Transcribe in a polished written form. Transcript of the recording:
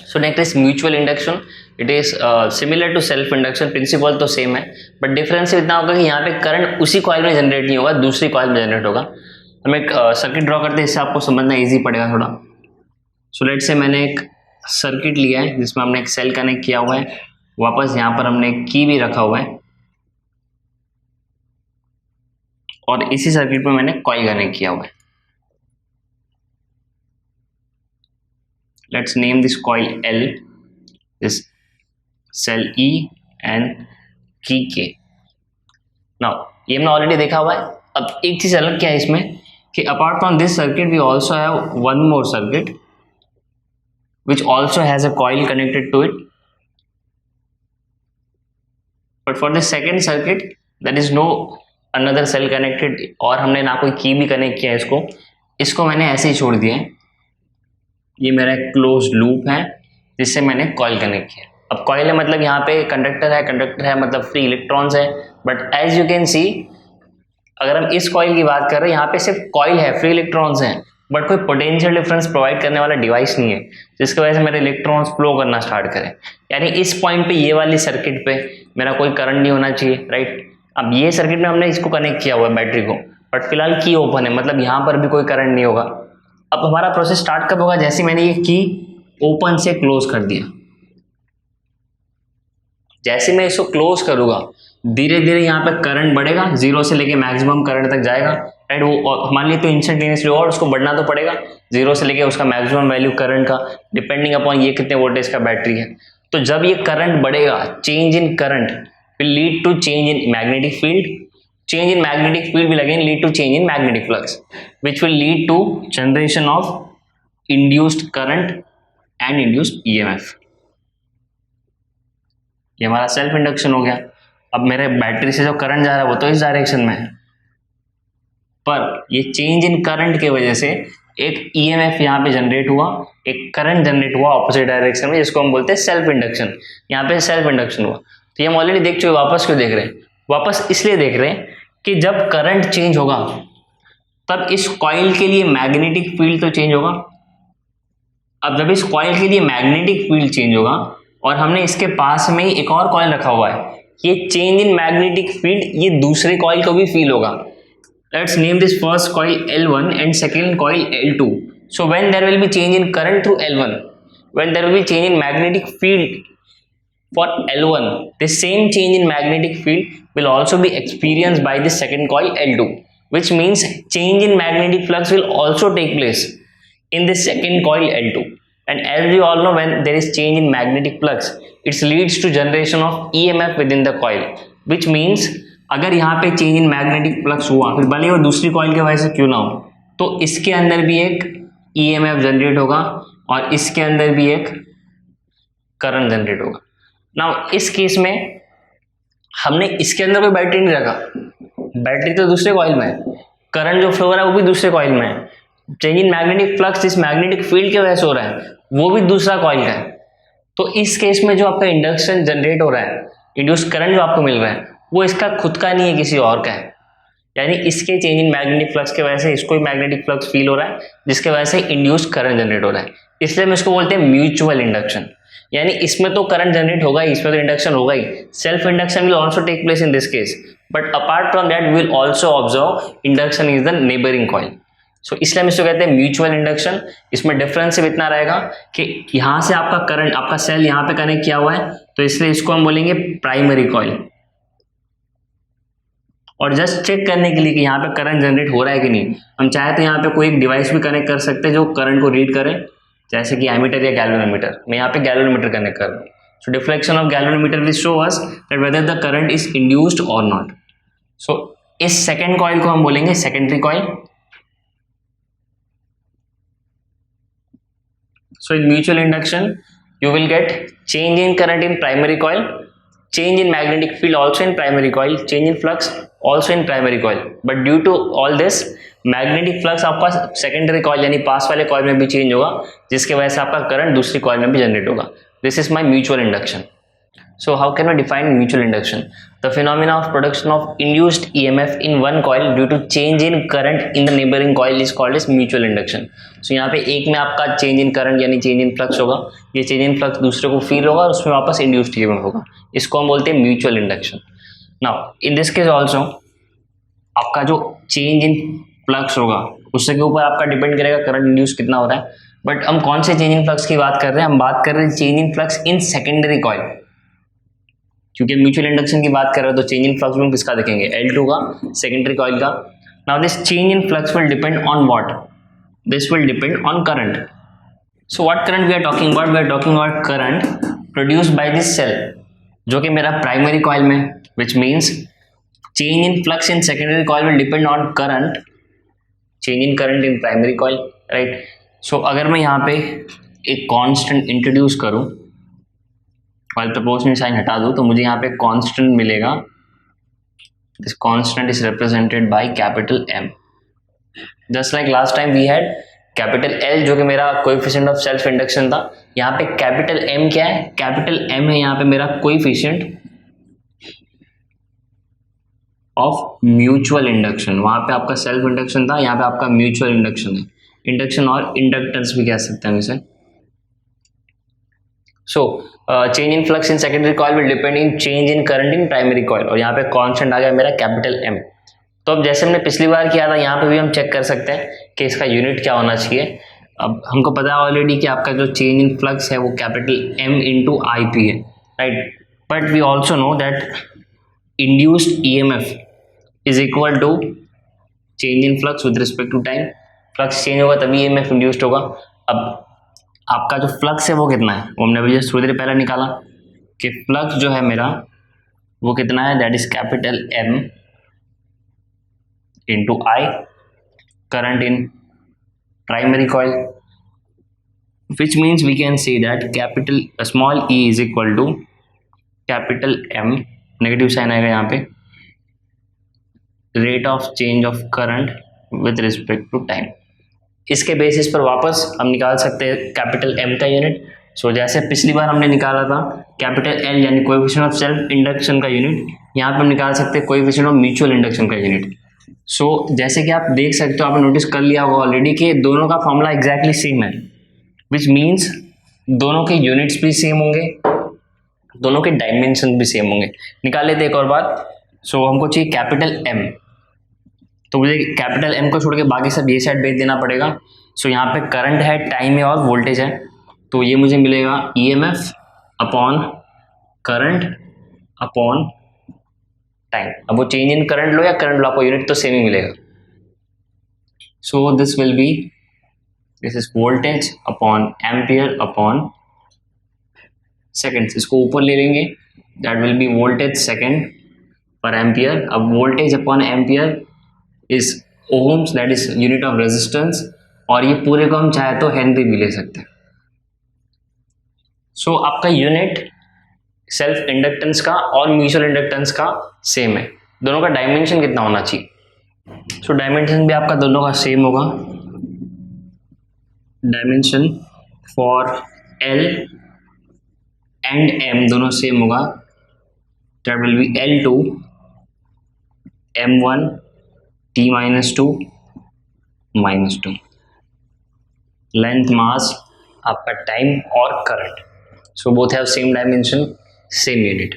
So next is mutual induction. It is similar to self induction, principle तो same है, but difference इतना होगा कि यहाँ पे करंट उसी कॉइल में जनरेट नहीं होगा, दूसरी कॉइल में जनरेट होगा. हम एक सर्किट ड्रॉ करते हैं, इससे आपको समझना ईजी पड़ेगा थोड़ा. सो लेट से मैंने एक सर्किट लिया है जिसमें हमने एक सेल कनेक्ट किया हुआ है, वापस यहाँ पर हमने एक की भी रखा हुआ है, और इसी सर्किट में मैंने कॉइल कनेक्ट किया हुआ है. Let's name this coil L, this cell E and key K. Now ये हमने ऑलरेडी देखा हुआ है. अब एक चीज अलग क्या है इसमें कि apart from this circuit we also have one more circuit which also has a coil connected to it, but for the second circuit there is no another cell connected, और हमने ना कोई की भी कनेक्ट किया है. इसको मैंने ऐसे ही छोड़ दिया है. ये मेरा एक क्लोज लूप है जिससे मैंने कॉइल कनेक्ट किया. अब कॉइल है मतलब यहाँ पे कंडक्टर है मतलब फ्री इलेक्ट्रॉन्स है, but as you can see अगर हम इस कॉइल की बात कर रहे हैं यहाँ पे सिर्फ कॉइल है, फ्री इलेक्ट्रॉन्स हैं, बट कोई पोटेंशियल डिफरेंस प्रोवाइड करने वाला डिवाइस नहीं है जिसकी वजह से मेरे इलेक्ट्रॉन्स फ्लो करना स्टार्ट करें. यानी इस पॉइंट पे ये वाली सर्किट पे मेरा कोई करंट नहीं होना चाहिए, राइट. अब ये सर्किट में हमने इसको कनेक्ट किया हुआ है बैटरी को, बट फिलहाल की ओपन है, मतलब यहाँ पर भी कोई करंट नहीं होगा. अब हमारा प्रोसेस स्टार्ट कब होगा, जैसे मैंने ये की ओपन से क्लोज कर दिया. जैसे मैं इसको क्लोज करूंगा धीरे धीरे यहाँ पे करंट बढ़ेगा, जीरो से लेके मैक्सिमम करंट तक जाएगा, राइट. वो हमारे लिए तो इंस्टेंटेनियसली और उसको बढ़ना तो पड़ेगा जीरो से लेके उसका मैक्सिमम वैल्यू करंट का, डिपेंडिंग अपॉन ये कितने वोल्टेज का बैटरी है. तो जब ये करंट बढ़ेगा, change in current will lead to change in magnetic field, change in magnetic field will again lead to change in magnetic flux, which will lead to generation of induced current and induced EMF. ये हमारा self induction हो गया. अब मेरे battery से जो current जा रहा है वो तो इस डायरेक्शन में है, पर ये चेंज इन करंट की वजह से एक EMF यहाँ पे जनरेट हुआ, एक करंट जनरेट हुआ ऑपोजिट डायरेक्शन में, जिसको हम बोलते हैं सेल्फ इंडक्शन. यहाँ पे सेल्फ इंडक्शन हुआ. तो ये हम ऑलरेडी देख चुके, वापस क्यों देख रहे हैं? वापस इसलिए देख रहे हैं कि जब करंट चेंज होगा तब इस कॉइल के लिए मैग्नेटिक फील्ड तो चेंज होगा. अब जब इस कॉइल के लिए मैग्नेटिक फील्ड चेंज होगा और हमने इसके पास में ही एक और कॉइल रखा हुआ है, ये चेंज इन मैग्नेटिक फील्ड ये दूसरे कॉइल को भी फील होगा. Let's name this first coil L1 and second coil L2. So when there will be change in current through L1, when there will be change in magnetic field for L1, this same change in magnetic field will also be experienced by the second coil L2, which means change in magnetic flux will also take place in the second coil L2. And as we all know, when there is change in magnetic flux, it leads to generation of EMF within the coil, which means अगर यहाँ पे change in magnetic flux हुआ, फिर भले वो दूसरी coil के वजह से क्यों ना हो, तो इसके अंदर भी एक EMF जनरेट होगा और इसके अंदर भी एक करंट जनरेट होगा. नाउ इस केस में हमने इसके अंदर कोई बैटरी नहीं रखा, बैटरी तो दूसरे कॉइल में है, करंट जो फ्लो हो रहा है वो भी दूसरे कॉइल में है, चेंज इन मैग्नेटिक फ्लक्स इस मैग्नेटिक फील्ड की वजह से हो रहा है वो भी दूसरा कॉइल का है. तो इस केस में जो आपका इंडक्शन जनरेट हो रहा है, इंड्यूस करंट जो आपको मिल रहा है वो इसका खुद का नहीं है, किसी और का है. यानी इसके चेंज इन मैग्नेटिक फ्लक्स की वजह से इसको ही मैग्नेटिक फ्लक्स फील हो रहा है, जिसके वजह से इंड्यूस करंट जनरेट हो रहा है. इसलिए हम इसको बोलते हैं म्यूचुअल इंडक्शन. यानी इसमें तो करंट जनरेट होगा ही, इसमें तो इंडक्शन होगा ही. Self induction will also take place in this case, but apart from that we will also observe induction is the neighbouring coil. So इसलिए हम इसको कहते हैं म्यूचुअल इंडक्शन. इसमें डिफरेंस सिर्फ इतना रहेगा कि यहाँ से आपका करंट, आपका सेल यहाँ पे कनेक्ट किया हुआ है, तो इसलिए इसको हम बोलेंगे प्राइमरी कॉइल. और जस्ट चेक करने के लिए कि यहाँ पे करंट जनरेट हो रहा है कि नहीं, हम चाहे तो यहाँ पे कोई एक डिवाइस भी कनेक्ट कर सकते हैं जो करंट को रीड करे, जैसे कि एमीटर या गैल्वेनोमीटर. मैं यहाँ पे गैल्वेनोमीटर कनेक्ट कर रहा हूँ. So deflection of galvanometer will show us that whether the current is induced और नॉट. सो इस सेकेंड कॉइल को हम बोलेंगे secondary coil. So in mutual induction, you will get change in current in primary coil, change in magnetic field also in primary coil, change in flux also in primary coil. But due to all this, magnetic flux आपका secondary coil यानी पास वाले coil में भी change होगा, जिसके वजह से आपका current दूसरी coil में भी generate होगा. This is my mutual induction. So how can we define mutual induction? The phenomena of production of induced EMF in one coil due to change in current in the neighboring coil is called as mutual induction. So यहाँ पे एक में आपका change in current यानी change in flux होगा, ये change in flux दूसरे को feel होगा और उसमें वापस induced EMF होगा, इसको हम बोलते हैं mutual induction. Now in this case also आपका जो change in flux होगा उसके ऊपर आपका डिपेंड करेगा करंट इंड्यूस कितना हो रहा है. बट हम कौन से चेंज इन फ्लक्स की बात कर रहे हैं? हम बात कर रहे हैं change in flux in secondary coil. क्योंकि म्यूचुअल इंडक्शन की बात कर रहे हो तो चेंज इन फ्लक्स में किसका देखेंगे? L2 का, सेकेंडरी कॉइल का. Now this change in flux will depend on what? This will depend on current. So what current we are talking about? We are talking about current produced by this cell जो कि मेरा primary coil में, which means change in flux in secondary coil will depend on current, change in current in primary coil, right. So अगर मैं यहाँ पे एक constant introduce करूँ और प्रोपोर्शनल साइन हटा दूँ तो मुझे यहाँ पे कांस्टेंट मिलेगा. This constant is represented by capital M. Just like last time we had capital L जो कि मेरा कोएफिशिएंट ऑफ सेल्फ इंडक्शन था. यहाँ पे कैपिटल M क्या है? कैपिटल M है यहाँ पे मेरा कोएफिशिएंट ऑफ म्यूचुअल इंडक्शन. वहां पे आपका सेल्फ इंडक्शन था, यहाँ पे आपका म्यूचुअल इंडक्शन है. इंडक्शन और इंडक्टेंस भी कह सकते हैं इसे. So change in flux in secondary coil will depend in change in current in primary coil. और यहाँ पे कांस्टेंट आ गया मेरा कैपिटल M. तो अब जैसे हमने पिछली बार किया था यहाँ पे भी हम चेक कर सकते हैं कि इसका यूनिट क्या होना चाहिए. अब हमको पता है ऑलरेडी कि आपका जो चेंज इन फ्लक्स है वो कैपिटल M इंटू IP है, right. But we also know that induced EMF is equal to change in flux with respect to time. Flux change होगा तभी EMF इंड्यूस्ड होगा. अब आपका जो फ्लक्स है वो कितना है? वो हमने अभी जस्ट थोड़ी देर पहले निकाला कि फ्लक्स जो है मेरा वो कितना है? That is capital M into I, current in primary coil, which means we can say that capital small e is equal to capital M, negative sign आएगा यहाँ पे, rate of change of current with respect to time. इसके basis पर वापस हम निकाल सकते हैं कैपिटल M का यूनिट. सो जैसे पिछली बार हमने निकाला था कैपिटल L यानी कोएफिशिएंट ऑफ सेल्फ इंडक्शन का यूनिट, यहाँ पे हम निकाल सकते हैं कोएफिशिएंट ऑफ म्यूचुअल इंडक्शन का यूनिट. सो जैसे कि आप देख सकते हो, आपने नोटिस कर लिया होगा ऑलरेडी कि दोनों का फॉर्मूला एग्जैक्टली सेम है, विच मीन्स दोनों के यूनिट्स भी सेम होंगे, दोनों के डायमेंशन भी सेम होंगे. निकाल लेते एक और बात. सो हमको चाहिए कैपिटल M, तो मुझे कैपिटल M को छोड़ के बाकी सब ये साइड भेज देना पड़ेगा. सो यहाँ पे करंट है, टाइम है और वोल्टेज है, तो ये मुझे मिलेगा EMF upon current upon time. अब वो चेंज इन करंट लो या करंट लो, आपको यूनिट तो सेम ही मिलेगा. So this will be, this is voltage upon ampere upon seconds. इसको ऊपर ले लेंगे, that will be voltage second per ampere. अब voltage upon ampere is ohms, that is unit of resistance, और ये पूरे को हम चाहे तो हेनरी भी ले सकते हैं. सो आपका यूनिट सेल्फ इंडक्टेंस का और म्यूचुअल इंडक्टेंस का सेम है. दोनों का डायमेंशन कितना होना चाहिए? सो डायमेंशन भी आपका दोनों का सेम होगा. Dimension for L and M दोनों सेम होगा. That will be L2 M1 T-2 -2. Length, mass, आपका टाइम और current, so both have same dimension, same unit.